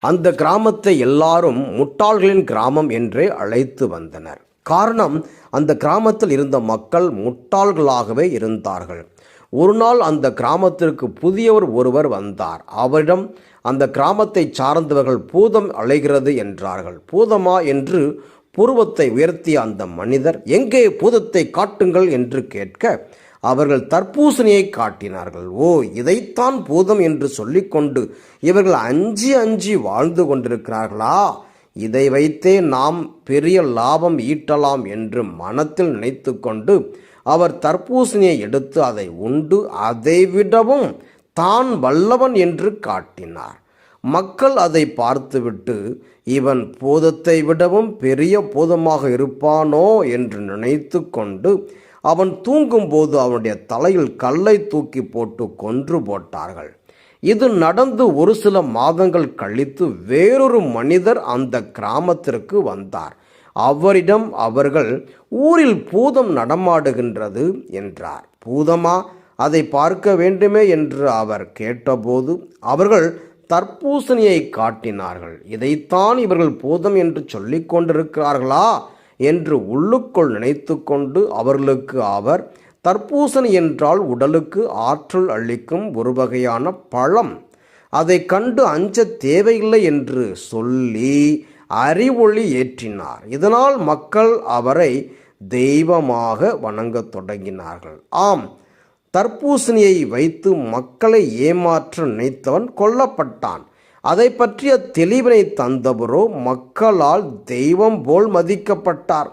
அந்த கிராமத்தை எல்லாரும் முட்டாள்களின் கிராமம் என்றே அழைத்து வந்தனர். காரணம், அந்த கிராமத்தில் இருந்த மக்கள் முட்டாள்களாகவே இருந்தார்கள். ஒரு நாள் அந்த கிராமத்திற்கு புதியவர் ஒருவர் வந்தார். அவரிடம் அந்த கிராமத்தை சார்ந்தவர்கள் பூதம் அலைகிறது என்றார்கள். பூதமா என்று புருவத்தை உயர்த்திய அந்த மனிதர், எங்கே பூதத்தை காட்டுங்கள் என்று கேட்க அவர்கள் தர்பூசணியை காட்டினார்கள். ஓ, இதைத்தான் பூதம் என்று சொல்லிக்கொண்டு இவர்கள் அஞ்சி அஞ்சி வாழ்ந்து கொண்டிருக்கிறார்களா? இதை வைத்தே நாம் பெரிய லாபம் ஈட்டலாம் என்று மனத்தில் நினைத்து கொண்டு அவர் தர்பூசணியை எடுத்து அதை உண்டு அதைவிடவும் தான் வல்லவன் என்று காட்டினார். மக்கள் அதை பார்த்துவிட்டு, இவன் பூதத்தை விடவும் பெரிய பூதமாக இருப்பானோ என்று நினைத்து கொண்டு அவன் தூங்கும்போது அவனுடைய தலையில் கல்லை தூக்கி போட்டு கொன்று போட்டார்கள். இது நடந்து ஒரு சில மாதங்கள் கழித்து வேறொரு மனிதர் அந்த கிராமத்திற்கு வந்தார். அவரிடம் அவர்கள், ஊரில் பூதம் நடமாடுகின்றது என்றார். பூதமா? அதை பார்க்க வேண்டுமே என்று அவர் கேட்டபோது அவர்கள் தர்பூசணியை காட்டினார்கள். இதைத்தான் இவர்கள் பூதம் என்று சொல்லிக் கொண்டிருக்கிறார்களா என்று உள்ளுக்குள் நினைத்து கொண்டு அவர்களுக்கு அவர், தர்பூசணி என்றால் உடலுக்கு ஆற்றல் அளிக்கும் ஒரு வகையான பழம், அதை கண்டு அஞ்ச தேவையில்லை என்று சொல்லி அறிவொளி ஏற்றினார். இதனால் மக்கள் அவரை தெய்வமாக வணங்கத் தொடங்கினார்கள். ஆம், தர்பூசணியை வைத்து மக்களை ஏமாற்ற நினைத்தவன் கொல்லப்பட்டான். அதை பற்றிய தெளிவினை தந்தவரோ மக்களால் தெய்வம் போல் மதிக்கப்பட்டார்.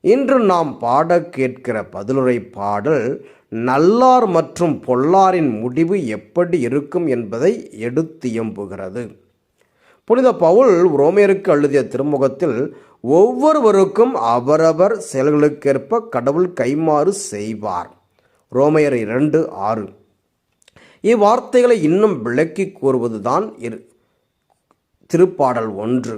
இன்று நாம் பாட கேட்கிற பதிலுரை பாடல் நல்லார் மற்றும் பொல்லாரின் முடிவு எப்படி இருக்கும் என்பதை எடுத்தியம்புகிறது. புனித பவுல் ரோமேயருக்கு எழுதிய திருமுகத்தில், ஒவ்வொருவருக்கும் அவரவர் செயல்களுக்கேற்ப கடவுள் கைமாறு செய்வார். ரோமையர் 2:6. இவ்வார்த்தைகளை இன்னும் விளக்கி கூறுவதுதான் திருப்பாடல் 1.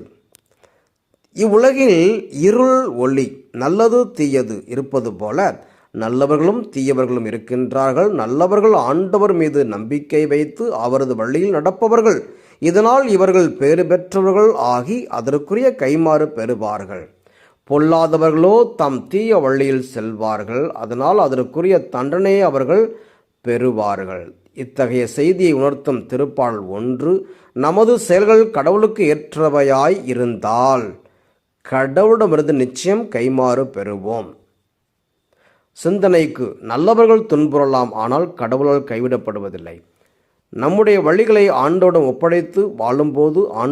இவ்வுலகில் இருள் ஒளி, நல்லது தீயது இருப்பது போல நல்லவர்களும் தீயவர்களும் இருக்கின்றார்கள். நல்லவர்கள் ஆண்டவர் மீது நம்பிக்கை வைத்து அவரது வழியில் நடப்பவர்கள். இதனால் இவர்கள் பேறு பெற்றவர்கள் ஆகி அதற்குரிய கைமாறு பெறுவார்கள். பொல்லாதவர்களோ தம் தீய வழியில் செல்வார்கள். அதனால் அதற்குரிய தண்டனையை அவர்கள் பெறுவார்கள். இத்தகைய செய்தியை உணர்த்தும் திருப்பாடல் 1, நமது செயல்கள் கடவுளுக்கு ஏற்றவையாய் இருந்தால் கடவுளிடமிருந்து நிச்சயம் கைமாறு பெறுவோம். சிந்தனைக்கு, நல்லவர்கள் துன்புறலாம், ஆனால் கடவுளால் கைவிடப்படுவதில்லை. நம்முடைய வழிகளை ஆண்டோடம் ஒப்படைத்து வாழும்போது ஆண்டு